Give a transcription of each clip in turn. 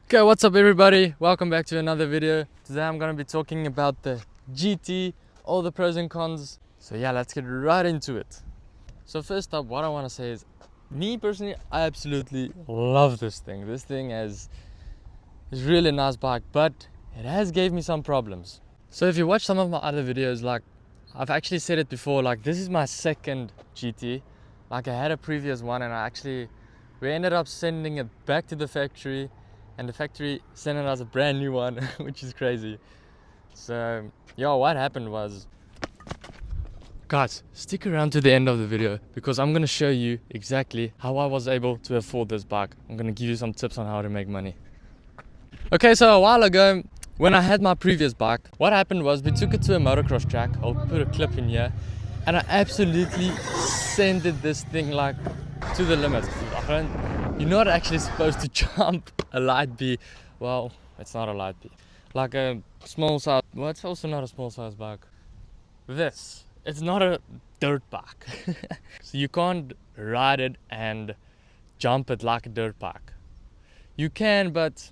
Okay, what's up everybody? Welcome back to another video. Today I'm going to be talking about the GT, all the pros and cons. So yeah, let's get right into it. So first up, what I want to say is, me personally, I absolutely love this thing. This thing is really nice bike, but it has gave me some problems. So if you watch some of my other videos, like I've actually said it before, like this is my second GT. Like I had a previous one and we ended up sending it back to the factory, and the factory sent us a brand new one, which is crazy. So yeah, what happened was, guys, stick around to the end of the video because I'm gonna show you exactly how I was able to afford this bike. I'm gonna give you some tips on how to make money. Okay, so a while ago, when I had my previous bike, what happened was we took it to a motocross track. I'll put a clip in here, and I absolutely sended this thing like to the limit. You're not actually supposed to jump a light B. Well, it's not a light B. Like a small size, well, it's also not a small size bike. It's not a dirt bike. So you can't ride it and jump it like a dirt bike. You can, but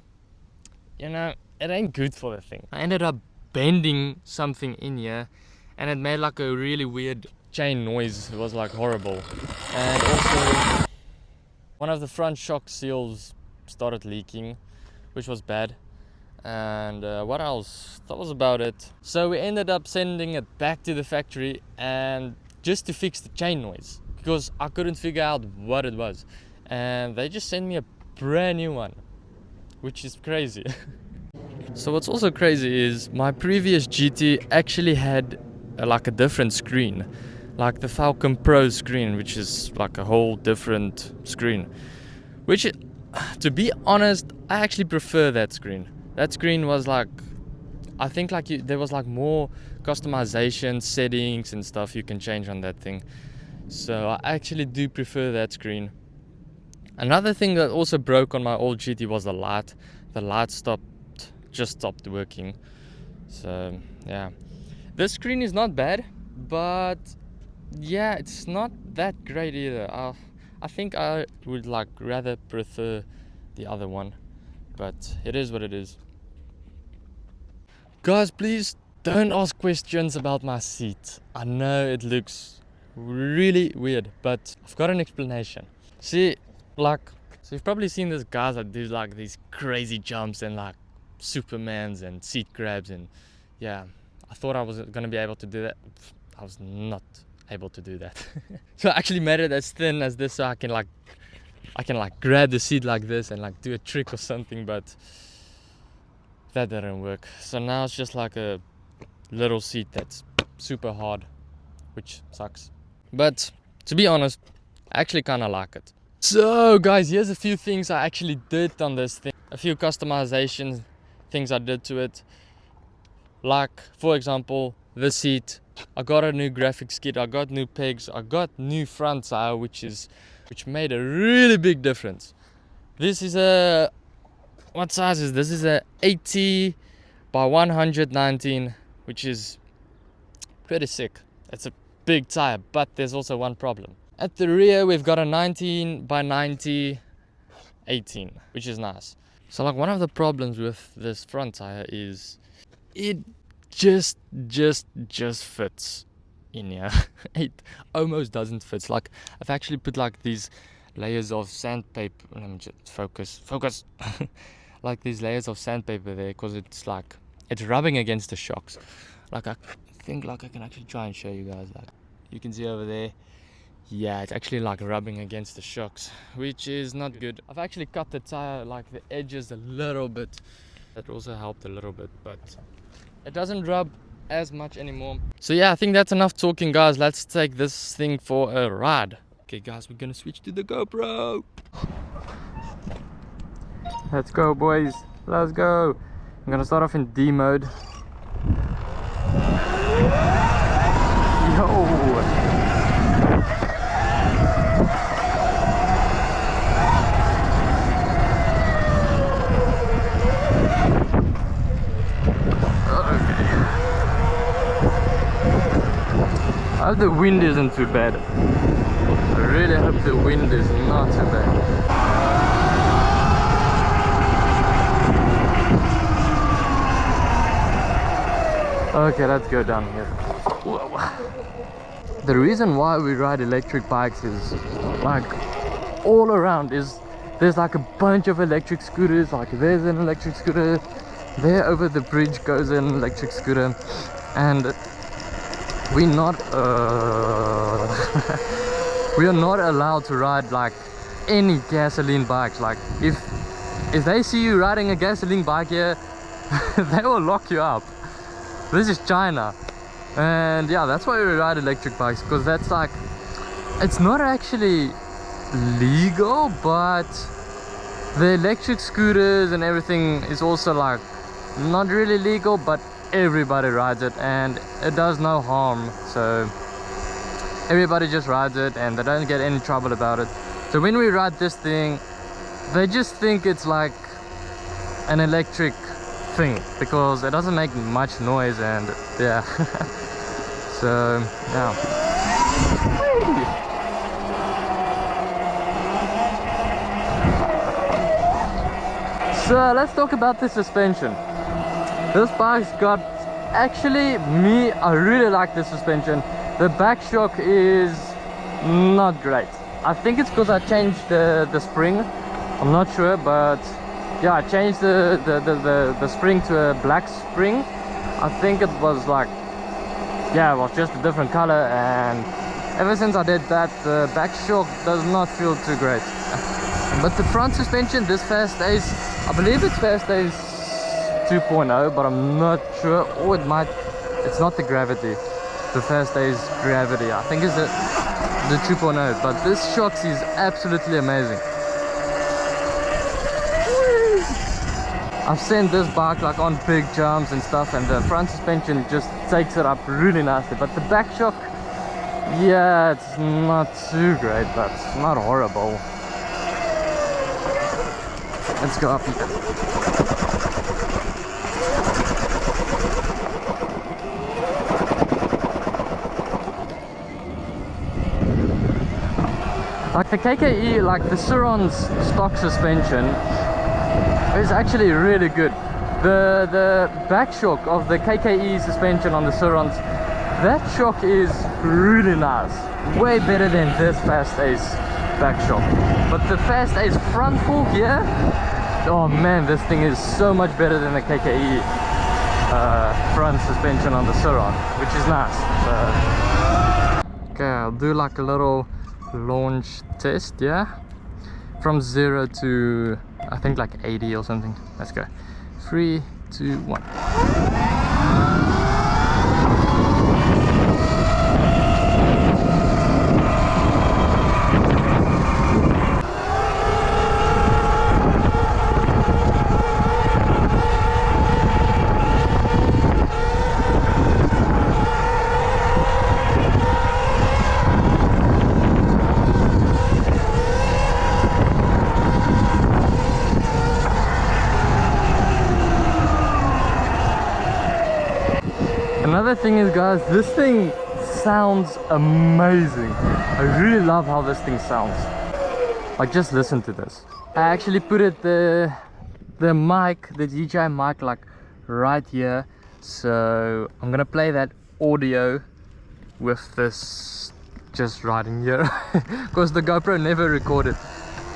you know, it ain't good for the thing. I ended up bending something in here and it made like a really weird chain noise. It was like horrible. And also one of the front shock seals started leaking, which was bad. And what else? That was about it. So we ended up sending it back to the factory and just to fix the chain noise, because I couldn't figure out what it was. And they just sent me a brand new one, which is crazy. So what's also crazy is my previous GT actually had like a different screen, like the Falcon Pro screen, which is like a whole different screen, which, to be honest, I actually prefer that screen. That screen was like, I think like there was like more customization settings and stuff you can change on that thing. So I actually do prefer that screen. Another thing that also broke on my old GT was the light. The light just stopped working. So yeah, this screen is not bad, but yeah, it's not that great either. I think I would like rather prefer the other one, but it is what it is. Guys, please don't ask questions about my seat. I know it looks really weird, but I've got an explanation. See, so you've probably seen these guys that do like these crazy jumps and like Supermans and seat grabs, and yeah, I thought I was gonna be able to do that. I was not able to do that. So I actually made it as thin as this so I can grab the seat like this and like do a trick or something, but that didn't work. So now it's just like a little seat that's super hard, which sucks. But to be honest, I actually kind of like it. So guys, here's a few things I actually did on this thing. A few customization things I did to it. Like, for example, the seat. I got a new graphics kit, I got new pegs, I got new front tire, which made a really big difference. This is what size is this? This is a 80 by 119, which is pretty sick. It's a big tire, but there's also one problem. At the rear, we've got a 19 by 90 18, which is nice. So like one of the problems with this front tire is it just fits in here. It almost doesn't fit. Like I've actually put like these layers of sandpaper. Let me just focus. Like these layers of sandpaper there, because it's rubbing against the shocks. Like I think like I can actually try and show you guys. Like you can see over there. Yeah, it's actually like rubbing against the shocks, which is not good. I've actually cut the tire, like the edges a little bit. That also helped a little bit, but it doesn't rub as much anymore. So yeah, I think that's enough talking, guys. Let's take this thing for a ride. Okay guys, we're gonna switch to the GoPro. Let's go, boys. Let's go. I'm gonna start off in D mode. Yo! I hope the wind isn't too bad. I really hope the wind is not too bad. Okay, let's go down here. Whoa. The reason why we ride electric bikes is like all around is there's like a bunch of electric scooters. Like there's an electric scooter there, over the bridge goes an electric scooter, and we're not we are not allowed to ride like any gasoline bikes. Like if they see you riding a gasoline bike here, they will lock you up. This is China. And yeah, that's why we ride electric bikes, because that's like, it's not actually legal, but the electric scooters and everything is also like not really legal, but everybody rides it and it does no harm. So everybody just rides it and they don't get any trouble about it. So when we ride this thing, they just think it's like an electric thing because it doesn't make much noise, and yeah. So yeah. So let's talk about the suspension. This bike's got, actually, I really like the suspension. The back shock is not great. I think it's because I changed the spring. I'm not sure, but yeah, I changed the spring to a black spring. I think it was like, yeah, it was just a different color, and ever since I did that, the back shock does not feel too great. But the front suspension, this Fairstays, I believe it's Fairstays 2.0, but I'm not sure. Or it might, it's not the Gravity, the Fairstays Gravity, I think it's the 2.0. But this shocks is absolutely amazing. I've seen this bike like on big jumps and stuff, and the front suspension just takes it up really nicely. But the back shock, yeah, it's not too great, but it's not horrible. Let's go up here. Like the KKE, like the Sur-Ron's stock suspension is actually really good. The back shock of the KKE suspension on the Sur-Rons, that shock is really nice. Way better than this Fairstays back shock. But the Fairstays front fork here, oh man, this thing is so much better than the KKE front suspension on the Sur-Ron, which is nice. Okay, I'll do like a little launch test, yeah, from 0 to I think like 80 or something. Let's go. 3, 2, 1. Another thing is, guys, this thing sounds amazing. I really love how this thing sounds. Like, just listen to this. I actually put it the mic, the DJI mic, like right here. So I'm gonna play that audio with this just right in here, because the GoPro never recorded.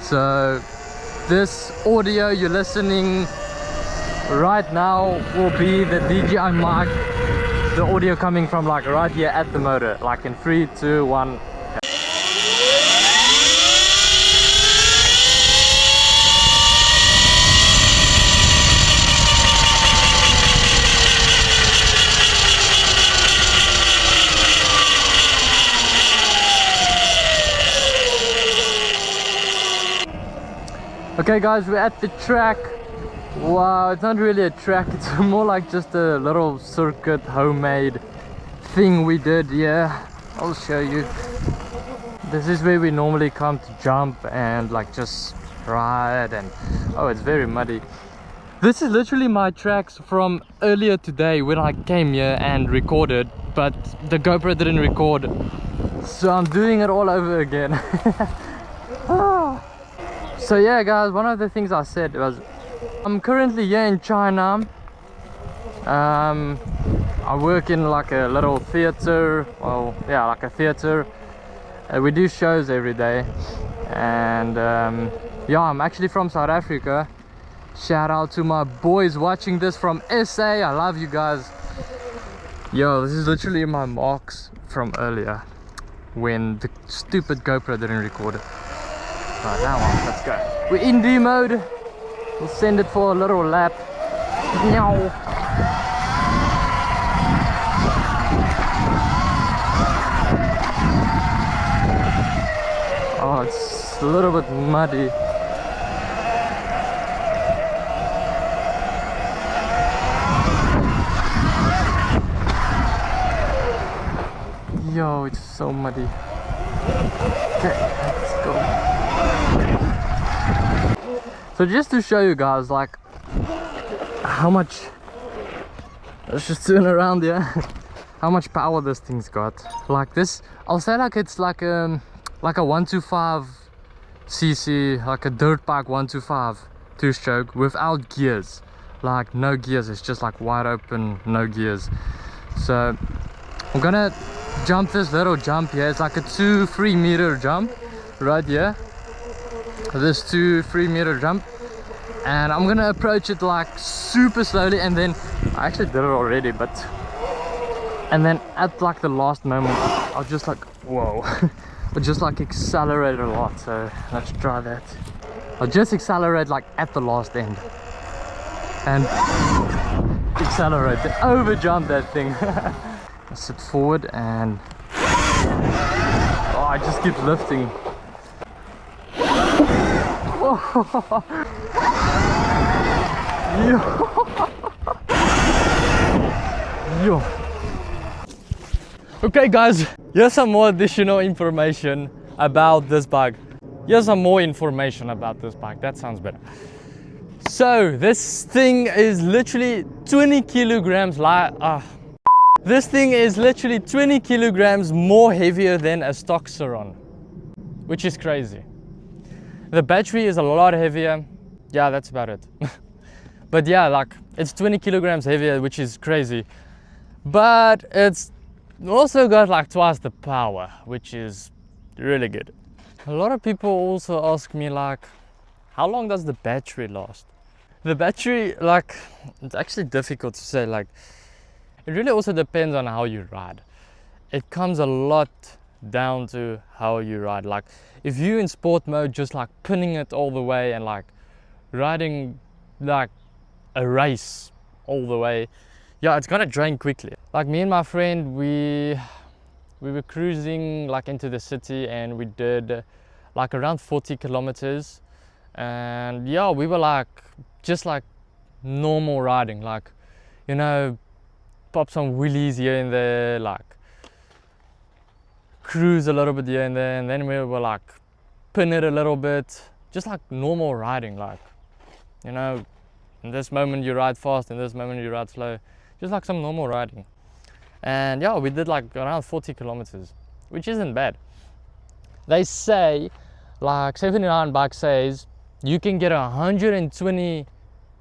So this audio you're listening right now will be the DJI mic, the audio coming from like right here at the motor, like in 3, 2, 1. Okay guys, we're at the track. Wow, it's not really a track, it's more like just a little circuit homemade thing we did. Yeah, I'll show you. This is where we normally come to jump and like just ride, and oh, it's very muddy. This is literally my tracks from earlier today when I came here and recorded, but the GoPro didn't record, so I'm doing it all over again. So yeah guys, one of the things I said was I'm currently here in China. I work in like a little theater. Well, yeah, like a theater. We do shows every day. And yeah, I'm actually from South Africa. Shout out to my boys watching this from SA. I love you guys. Yo, this is literally my marks from earlier when the stupid GoPro didn't record it. Right, now on, let's go. We're in D mode. We'll send it for a little lap. Meow. Oh, it's a little bit muddy. Yo, it's so muddy. Okay, let's go. So just to show you guys like how much, let's just turn around here, how much power this thing's got. Like this, I'll say like it's like a 125 cc, like a dirt bike 125 two-stroke without gears. Like no gears, it's just like wide open, no gears. So I'm gonna jump this little jump here. It's like a 2-3 meter jump right here, this 2-3 meter jump, and I'm gonna approach it like super slowly, and then I actually did it already, but and then at like the last moment I'll just like whoa but just like accelerate a lot. So let's try that. I'll just accelerate like at the last end and accelerate, then over jump that thing. I sit forward and oh, I just keep lifting. Yo. Okay guys, here's some more additional information about this bike. Here's some more information about this bike. That sounds better. So this thing is literally 20 kilograms light. This thing is literally 20 kilograms more heavier than a stock Sur-Ron, which is crazy. The battery is a lot heavier. Yeah, that's about it. But yeah, like it's 20 kilograms heavier, which is crazy. But it's also got like twice the power, which is really good. A lot of people also ask me like, how long does the battery last? The battery, like, it's actually difficult to say. Like, it really also depends on how you ride. It comes a lot down to how you ride. Like if you in sport mode, just like pinning it all the way and like riding like a race all the way, yeah, it's gonna drain quickly. Like me and my friend, we were cruising like into the city, and we did like around 40 kilometers, and yeah, we were like just like normal riding, like, you know, pop some wheelies here and there, like cruise a little bit here and there, and then we were like pin it a little bit, just like normal riding. Like, you know, in this moment you ride fast, in this moment you ride slow, just like some normal riding. And yeah, we did like around 40 kilometers, which isn't bad. They say, like 79 bike says, you can get 120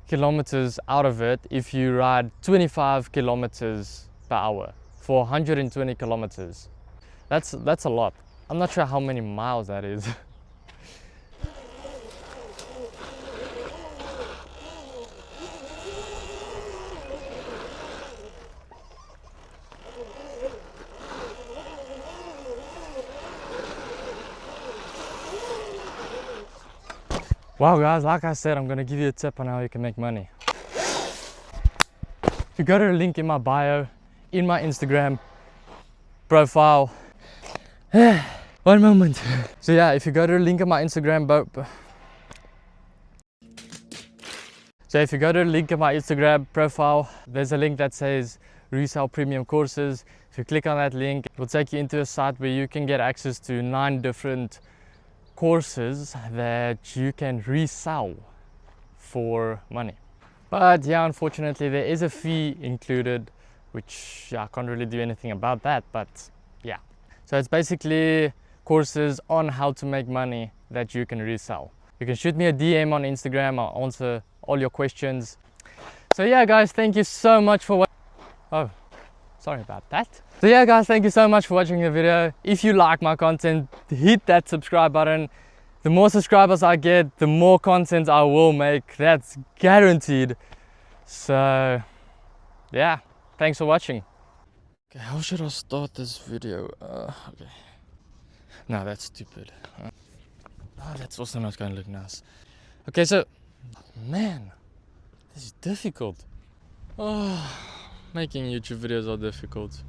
kilometers out of it if you ride 25 kilometers per hour for 120 kilometers. That's a lot. I'm not sure how many miles that is. Wow guys, like I said, I'm gonna give you a tip on how you can make money. If you go to the link in my bio, in my Instagram profile, one moment. So yeah, if you go to the link in my Instagram profile, there's a link that says resell premium courses. If you click on that link, it will take you into a site where you can get access to 9 different courses that you can resell for money. But yeah, unfortunately there is a fee included, which yeah, I can't really do anything about that, but yeah. So it's basically courses on how to make money that you can resell. You can shoot me a DM on Instagram, I'll answer all your questions. So yeah guys, thank you so much for watching. Oh. Sorry about that. So yeah guys, thank you so much for watching the video. If you like my content, hit that subscribe button. The more subscribers I get, the more content I will make. That's guaranteed. So yeah, thanks for watching. Okay, how should I start this video? Okay. No, that's stupid. That's also not going to look nice. Okay, so, man, this is difficult. Oh, making YouTube videos are difficult.